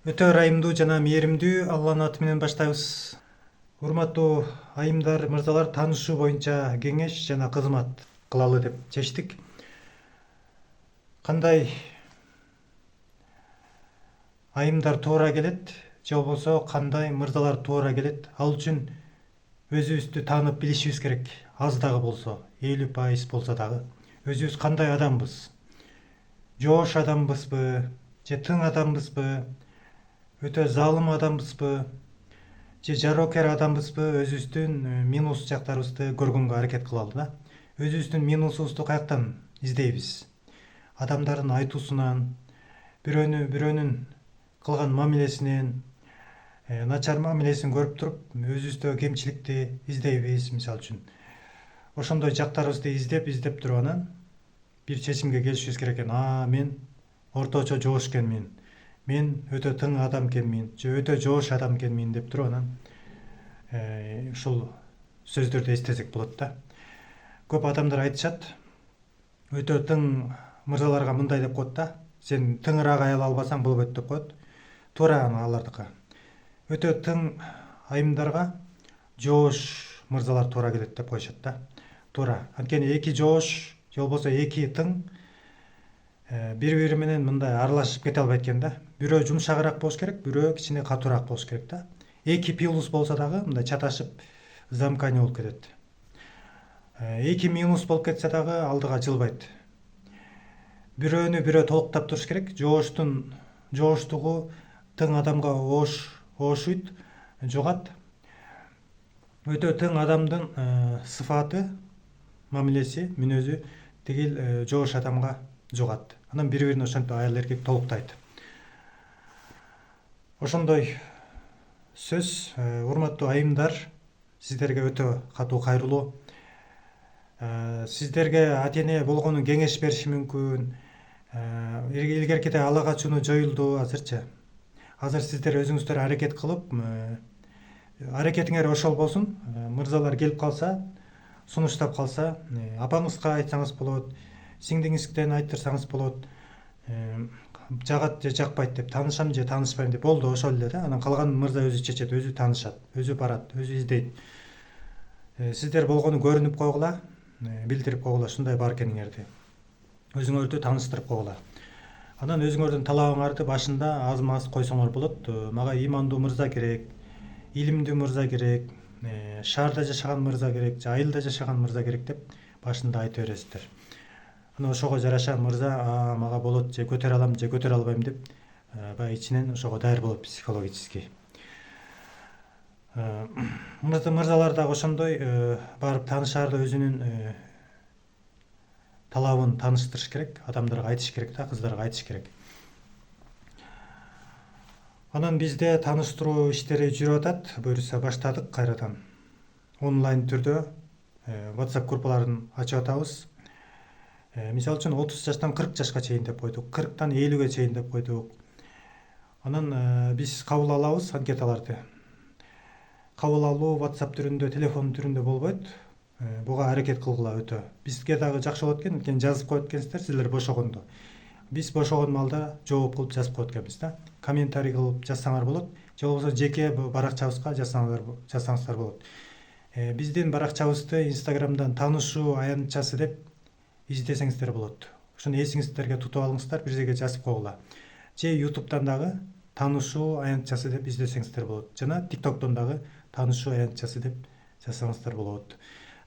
Өтө ырайымдуу жана мээримдүү Алланын аты менен баштайбыз. Урматтуу айымдар, мырзалар, таанышуу боюнча кеңеш жана кызмат кылалы деп чечтик. Кандай айымдар туура келет же болбосо кандай мырзалар туура келет, ал үчүн өзүбүздү таанып билишибиз керек. Аз дагы болсо, 50% болсо дагы өзүбүз кандай адамбыз? Жоош адамбызбы же тың адамбызбы? Өтө залым адамбызбы же жароокер адамбызбы? Өзүбүздүн минус жактарыбызды көргөнгө аракет кылалы да. Өзүбүздүн минусубузду каяктан издейбиз? Адамдардын айтуусунан, бирөөнүн кылган мамилесинен, начар мамилесин көрүп туруп, өзүбүздөгү кемчиликти издейбиз, мисалы үчүн. Ошондой жактарыбызды издеп туруп анан бир чечимге келишибиз керек экен. Мен орточо жоош экенмин. Мен өтө тың адам экенмин, же өтө жоош адам экенмин деп туруп анан ушул сөздөрдү эстесек болот да. Көп адамдар айтышат, өтө тың мырзаларга мындай деп коет да: сен тыңыраак аял албасаң болбойт деп коет. Туура алардыкы. Өтө тың айымдарга жоош мырзалар туура келет деп коюшат да. Туура. Анткени эки жоош же болбосо эки тың бири менен мындай аралашып кете албайт экен да. Бирөө жумшагыраак болуш керек, бирөө кичине катуураак болуш керек да. Эки плюс болсо дагы мындай чаташып замкание болуп кетет. Эки минус болуп кетсе дагы алдыга жылбайт. Бирөөнү бирөө толуктап туруш керек. Жооштугу тың адамга оошуйт, жугат. Өтө тың адамдын сыфаты, мамилеси, мүнөзү тигил жоош адамга жугат. Анан бири-бирин ошентип аял эркек толуктайт. Ошондой сөз, урматтуу айымдар, сиздерге өтө катуу кайрылуу. Сиздерге ата-эне болгону кеңеш бериши мүмкүн. Илгеркиде ала качууну жоюлду азырчы. Азыр сиздер өзүңүздөр аракет кылып, аракетиңер ошол болсун. Мырзалар келип калса, сунуштап калса, апаңызга айтсаңыз болот, сиңдиңизден айттырсаңыз болот. Жагат же жакпайт деп, таанышам же таанышпайм деп, болду ошол эле да. Анан калганын мырза өзү чечет, өзү таанышат, өзү барат, өзү издейт. Сиздер болгону көрүнүп койгула, билдирип койгула ушундай бар экениңерди. Өзүңөрдү тааныштырып койгула. Анан өзүңөрдүн талабыңарды башында аз-маз койсоңор болот. Мага ыймандуу мырза керек, илимдүү мырза керек, шаарда жашаган мырза керек, же айылда жашаган мырза керек деп башында айта бересиздер. Анан ошого жараша мырза мага болот, же көтөрө алам, же көтөрө албайм деп баягы ичинен ошого даяр болот психологически. Мырзалар дагы ошондой барып таанышаарда өзүнүн талабын тааныштырыш керек, адамдарга айтыш керек да, кыздарга айтыш керек. Анан бизде тааныштыруу иштери жүрүп атат. Буюрса баштадык кайрадан. Онлайн түрдө WhatsApp группаларын ачып атабыз. Мисалы үчүн 30 жаштан 40 жашка чейин деп койдук, 40тан 50ге чейин деп койдук. Анан биз кабыл алабыз анкеталарды. Кабыл алуу WhatsApp түрүндө, телефон түрүндө болбойт. Буга аракет кылгыла өтө. Бизге дагы жакшы болот экен, анткени жазып коет экенсиздер силер бошогондо. Биз бошогон маалда жооп кылып жазып коет экенбиз да. Комментарий кылып жазсаңар болот, же болбосо жеке баракчабызга жазсаңыздар болот. Биздин баракчабызды Instagramдан таанышуу аянтчасы деп издесеңиздер болот. Ошону эсиңиздерге тутуп алыңыздар, бир жерге жазып койгула. Же YouTube'дан дагы таанышуу аянтчасы деп издесеңиздер болот. Жана TikTok'тон дагы таанышуу аянтчасы деп жазсаңыздар болот.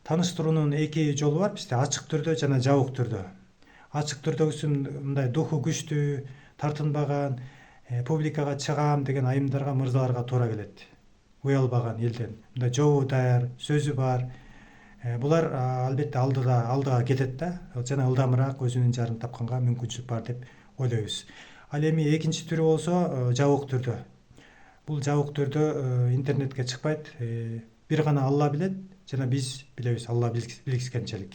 Тааныштыруунун эки жолу бар бизде: ачык түрдө жана жабык түрдө. Ачык түрдөгүсү мындай духу күчтүү, тартынбаган, публикага чыгам деген айымдарга, мырзаларга туура келет. Уялбаган элден. Мындай жообу даяр, сөзү бар. Булар албетте алдыга кетет да, жана ылдамыраак өзүнүн жарын тапканга мүмкүнчүлүк бар деп ойлойбуз. Ал эми экинчи түрү болсо жабык түрдө. Бул жабык түрдө интернетке чыкпайт. Бир гана Алла билет, жана биз билебиз, Алла билгизгенчелик.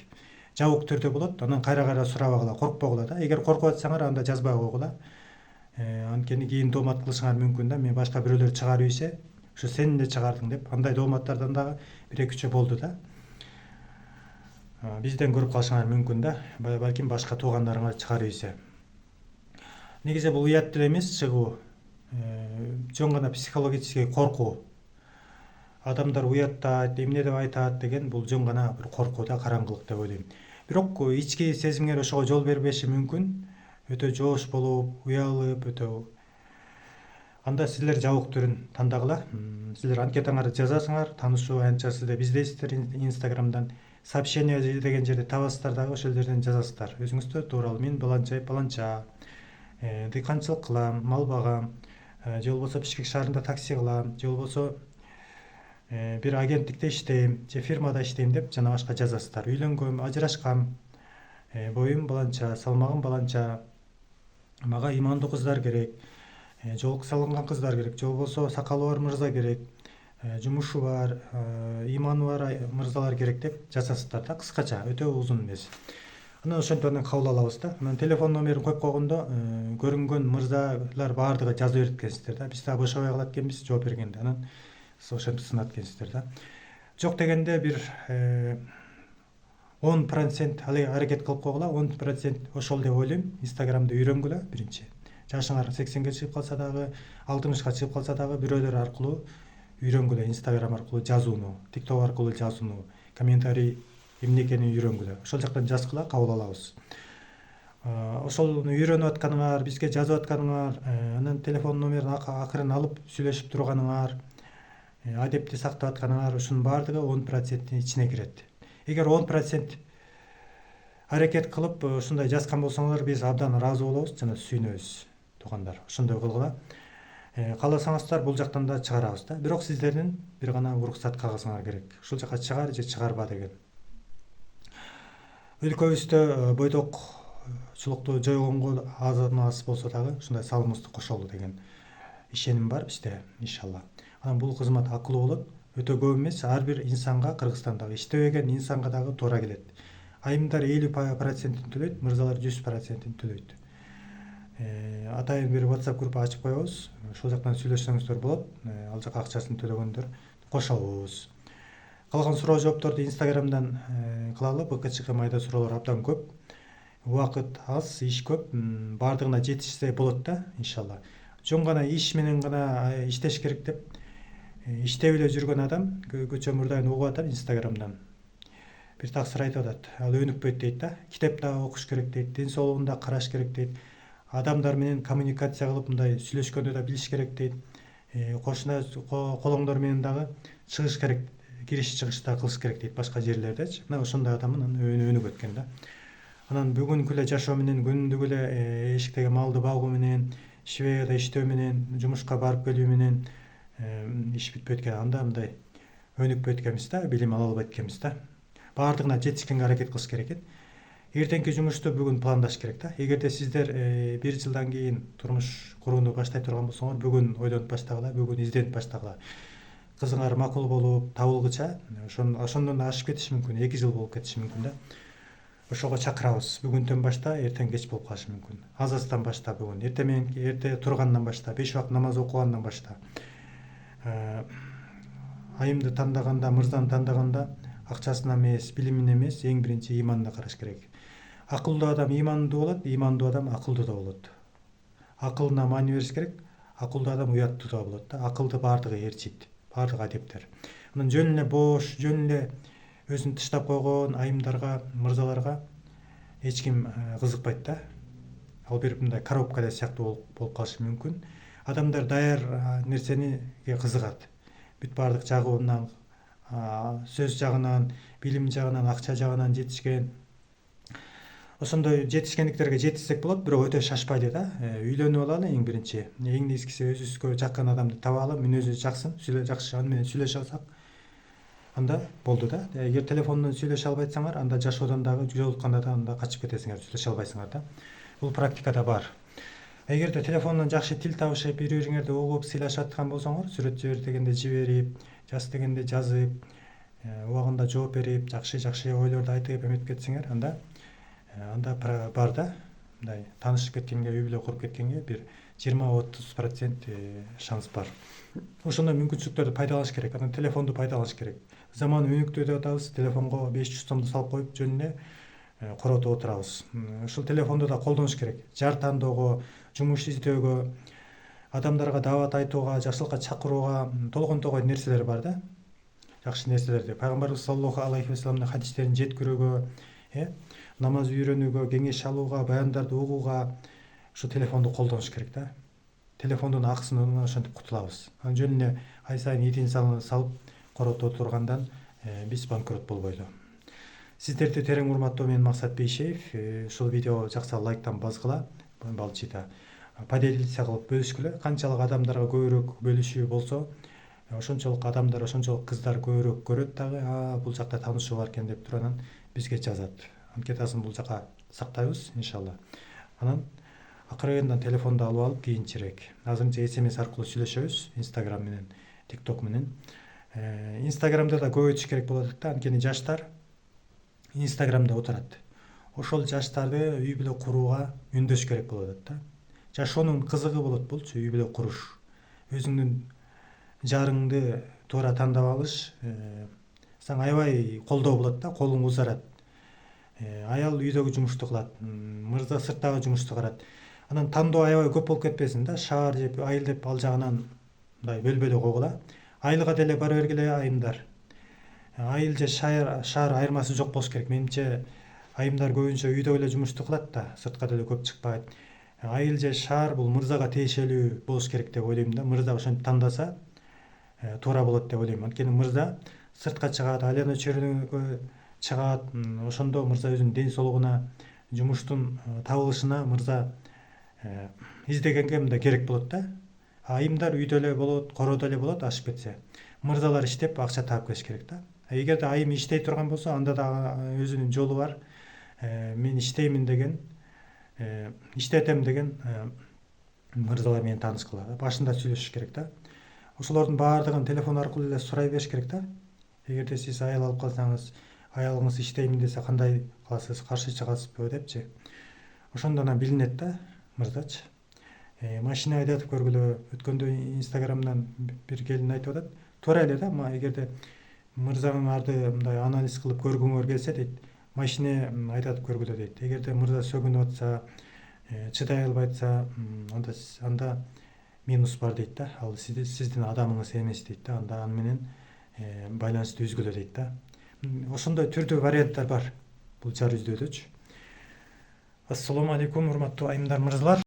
Жабык түрдө болот. Анан кайра сурабагыла, коркпогула да. Эгер коркуп атсаңар, анда жазбай койгула. Анткени кийин доомат кылышыңар мүмкүн да. Мен башка бирөөлөр чыгарып ийсе, ушу сен эле чыгардың деп, андай дооматтардан дагы бир эки үчөө болду да. Бизден көрүп калышыңар мүмкүн да. Балким башка туугандарыңар чыгарып ийсе. Негизи бул уят деле эмес чыгуу. жөн гана психологический коркуу. Адамдар уяттайт, эмне деп айтат деген бул жөн гана бир коркуу да, караңгылык деп ойлойм. Бирок ички сезимдер ошого жол бербеши мүмкүн. Өтө жоош болуп, уялып, өтө анда силер жабык түрүн тандагыла. Силер анкетаңарды жазасыңар, таанышуу аянтча сиздер издейсиздер Инстаграмдан. Сообщение деген жерде табасыздар дагы, ошол жерден жазасыздар. Өзүңүздөр тууралуу мен баланча, дыйканчылык кылам, мал багам, же болбосо Бишкек шаарында такси кылам, же болбосо бир агенттикте иштейм, же фирмада иштейм деп жана башка жазасыздар. Үйлөнгөм, ажырашкам, боюм баланча, салмагым баланча, мага имандуу кыздар керек, жоолук салынган кыздар керек, же болбосо сакалы бар мырза керек, жумушу бар, иманы бар мырзалар керек деп жазасыздар да, кыскача, өтө узун эмес. Анан ошентип анан кабыл алабыз да. Анан телефон номерин коюп койгондо көрүнгөн мырзалар баардыгы жазып берет экенсиздер да. Биз дагы бошобой калат экенбиз жооп бергенде. Анан сиз ошентип сынат экенсиздер да. Жок дегенде бир 10% аракет кылып койгула, 10% ошол деп ойлойм. Инстаграмды үйрөнгүлө биринчи. Жашыңар 80-ге чыгып калса дагы, 60-ка чыгып калса дагы бирөөлөр аркылуу үйрөнгүлө, Инстаграм аркылуу жазууну, TikTok аркылуу жазууну, комментарий эмне экенин үйрөнгүлө. Ошол жактан жазгыла, кабыл алабыз. Ошону үйрөнүп атканыңар, бизге жазып атканыңар, анан телефон номерин акырын алып сүйлөшүп турганыңар, адепти сактап атканыңар, ушунун баардыгы 10%-ин ичине кирет. Эгер 10% аракет кылып ушундай жазган болсоңор, биз абдан ыраазы болобуз жана сүйүнөбүз, туугандар. Ошондой кылгыла. Кааласаңыздар бул жактан да чыгарабыз да. Бирок сиздердин бир гана уруксат кагазыңар керек. Ушул жака чыгар же чыгарба деген. Өлкөбүздө бойдокчулукту жойгонго аз болсо дагы ушундай салымыбызды кошолу деген ишеним бар бизде, иншалла. Анан бул кызмат акылуу болот. Өтө көп эмес, ар бир инсанга, Кыргызстандагы иштебеген инсанга дагы туура келет. Айымдар 50%-ин төлөйт, мырзалар 100%-ин төлөйт. Атайын бир WhatsApp группа ачып коебуз. Ошол жактан сүйлөшсөңүздөр болот. Ал жака акчасын төлөгөндөр кошобуз. Калган суроо жоопторду Инстаграмдан кылалы. БКЧК майда суроолор абдан көп. Убакыт аз, иш көп. Баардыгына жетишсе болот да, иншалла. Жөн гана иш менен гана иштеш керек деп иштеп эле жүргөн адам көчө мурдайын угуп атат Инстаграмдан. Бир таксыр айтып атат. Ал өнүкпөйт дейт да. Китеп да окуш керек дейт, ден соолугун да караш керек дейт. Адамдар менен коммуникация кылып мындай сүйлөшкөндө да билиш керек дейт. Кошуна колоңдор менен дагы чыгыш керек, кириш чыгыш да кылыш керек дейт башка жерлердечи. Мына ошондой адамдын өнүгүп өткөн да. Анан бүгүнкү эле жашоо менен, күндүк эле эшиктеги малды багуу менен, Швейцарияда иштөө менен, жумушка барып келүү менен иш бүтпөйт экен. Анда мындай өнүкпөйт экенбиз да, билим ала албайт экенбиз да. Баардыгына жетишкенге аракет кылыш керек экен. Эртеңки жумушту бүгүн пландаш керек да. Эгерде сиздер 1 жылдан кийин турмуш курууну баштай турган болсоңор, бүгүн ойлонуп баштагыла, бүгүн изденип баштагыла. Кызыңар макул болуп, табылгыча, ошондон да ашып кетиши мүмкүн, 2 жыл болуп кетиши мүмкүн да. Ошого чакырабыз. Бүгүндөн башта, эртең кеч болуп калышы мүмкүн. Азастан башта бүгүн, эрте тургандан башта, 5 убакыт намаз окугандан башта. Айымды тандаганда, мырзаны тандаганда акчасына эмес, билимине эмес, эң биринчи иманына караш керек. Акылдуу адам имандуу болот, имандуу адам акылдуу да болот. Акылына маани бериш керек, акылдуу адам уяттуу да болот да. Акылды баардыгы ээрчийт, баардык адептер. Анан жөн эле бош, жөн эле өзүн тыштап койгон айымдарга, мырзаларга эч ким кызыкпайт да. Ал бир мындай коробка сыяктуу болуп калышы мүмкүн. Адамдар даяр нерсениге кызыгат. Бүт баардык жагынан, сөз жагынан, билим жагынан, акча жагынан жетишкен. Ошондой жетишкендиктерге жетишсек болот, бирок өтө шашпайлы да. Үйлөнүп алалы эң биринчи. Эң нескиси өзүбүзгө жаккан адамды табалы, мүнөзү жаксын, жакшы аны менен сүйлөшө алсак, анда болду да. Эгер телефондон сүйлөшө албайсаңар, анда жашоодон дагы, жолукканда да анда качып кетесиңер, сүйлөшө албайсыңар да. Бул практикада бар. Эгерде телефондон жакшы тил табышып, бири-бириңерди угуп, сыйлашып аткан болсоңор, сүрөт жибер дегенде жиберип, жаз дегенде жазып, убагында жооп берип, жакшы ойлорду айтып эметип кетсеңер, анда бар да. Мындай таанышып кеткенге, үй бүлө куруп кеткенге бир 20-30% шанс бар. Ошондой мүмкүнчүлүктөрдү пайдаланыш керек. Анан телефонду пайдаланыш керек. Заман өнүктү деп атабыз, телефонго 500 сомду салып коюп жөн эле коротуп отурабыз. Ушул телефонду да колдонуш керек. Жар тандоого, жумуш издөөгө, адамдарга даават айтууга, жакшылыкка чакырууга толгонтогой нерселер бар да. Жакшы нерселерди. Пайгамбарыбыз саллаллаху алейхи вассаламдын хадистерин жеткирүүгө, намаз үйрөнүүгө, кеңеш алууга, баяндарды угууга ушу телефонду колдонуш керек да. Телефондун акысынан ошентип кутулабыз. Анын жөн эле ай сайын идин салып корото тургандан биз банкрот болбойлу. Сиздерди терең урматтоо менен Максат Бейшеев. Ушул видео жакса лайктан базгыла, балчыда поделиться кылып бөлүшкүлө. Канчалык адамдарга көбүрөөк бөлүшүү болсо, ошончолук адамдар, ошончолук кыздар көбүрөөк көрөт дагы, бул жакта таанышуу бар экен деп туруп анан бизге жазат. Анкетасын бул жака сактайбыз иншалла. Анан акырындан телефонду алып кийинчерээк. Азырынча SMS аркылуу сүйлөшөбүз, Instagram менен, TikTok менен. Instagramда да көбөйтүш керек болот да, анткени жаштар Instagramда отурат. Ошол жаштарды үй бүлө курууга үндөш керек болот да. Жашоонун кызыгы болот булчу, үй бүлө куруш. Өзүңдүн жарыңды туура тандап алыш, сага аябай колдоо болот да, колуң узарат. Аял үйдөгү жумушту кылат, мырза сырттагы жумушту карат. Анан тандоо аябай көп болуп кетпесин да, шаар жеп, айыл деп ал жагынан мындай бөлбөлөй койгула. Айылга деле бара бергиле айымдар. Айыл же шаар айырмасы жок болуш керек. Менимче айымдар көбүнчө үйдө эле жумушту кылат да, сыртка деле көп чыкпайт. Айыл же шаар бул мырзага тиешелүү болуш керек деп ойлойм да. Мырза ошентип тандаса туура болот деп ойлойм. Анткени мырза сыртка чыгат, айлана чөйрөгө чыгат. Ошондо мырза өзүнүн ден соолугуна, жумуштун табылышына мырза издегенге мындай керек болот да. Айымдар үйдө эле болот, короодо эле болот, ашып кетсе. Мырзалар иштеп акча таап келиш керек да. Эгерде айым иштей турган болсо, анда да өзүнүн жолу бар. Мен иштеймин деген, иштетем деген мырзалар менен таанышкыла. Башында сүйлөшүш керек да. Ошолордун баардыгын телефон аркылуу эле сурай бериш керек да. Эгерде сиз аял алып калсаңыз, аялыңыз иштеймин десе кандай кыласыз, каршы чыгасызбы депчи. Ошондо анан билинет да, мырзачы. Машина айдатып көргүлө. Өткөндө Instagramдан бир келин айтып атат. Туура эле да, эгерде мырзаңарды мындай анализ кылып көргүңөр келсе дейт, машина айдатып көргүлө дейт. Эгерде мырза сөгүнүп атса, чыдай албайатса, анда минус бар дейт да. Ал сиздин адамыңыз эмес дейт да. Анда аны менен байланышты үзгүлө дейт да. Ошондой түрдүү варианттар бар бул жар издөөдөчү. Ассаламу алейкум, урматтуу айымдар, мырзалар.